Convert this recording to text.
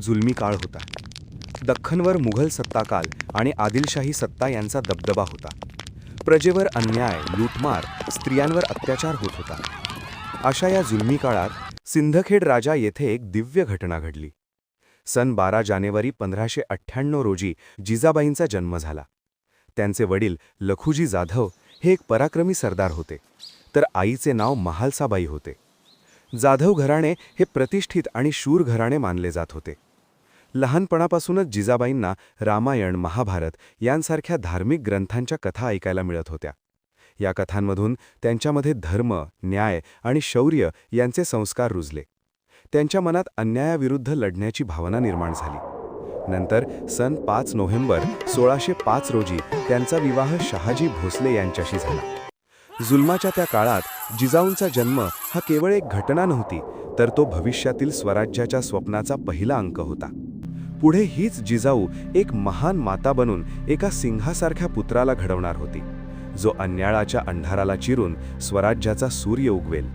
जुलमी काळ होता. दख्खनवर मुघल सत्ताकाल आणि आदिलशाही सत्ता यांचा दबदबा होता. प्रजेवर अन्याय, लूटमार, स्त्रियांवर अत्याचार होत होता. अशा या जुलमी काळात सिंदखेड राजा येथे एक दिव्य घटना घडली. सन 12 जानेवारी 1598 रोजी जिजाबाईंचा जन्म झाला. त्यांचे वडील लखुजी जाधव हे एक पराक्रमी सरदार होते, तर आईचे नाव महालसाबाई होते. जाधव घराणे हे प्रतिष्ठित आणि शूर घराणे मानले जात होते. लहानपणापासूनच जिजाबाईंना रामायण, महाभारत यांसारख्या धार्मिक ग्रंथांच्या कथा ऐकायला मिळत होत्या. या कथांमधून त्यांच्यामध्ये धर्म, न्याय आणि शौर्य यांचे संस्कार रुजले. त्यांच्या मनात अन्यायाविरुद्ध लढण्याची भावना निर्माण झाली. नंतर सन 5 नोव्हेंबर 1605 रोजी त्यांचा विवाह शहाजी भोसले यांच्याशी झाला. जुलमाच्या त्या काळात जिजाऊंचा जन्म हा केवळ एक घटना नव्हती, तर तो भविष्यातील स्वराज्याच्या स्वप्नाचा पहिला अंक होता. पुढे हीच जिजाऊ एक महान माता बनून एका सिंहासारख्या पुत्राला घडवणार होती, जो अन्यायाच्या अंधाराला चिरून स्वराज्याचा सूर्य उगवेल.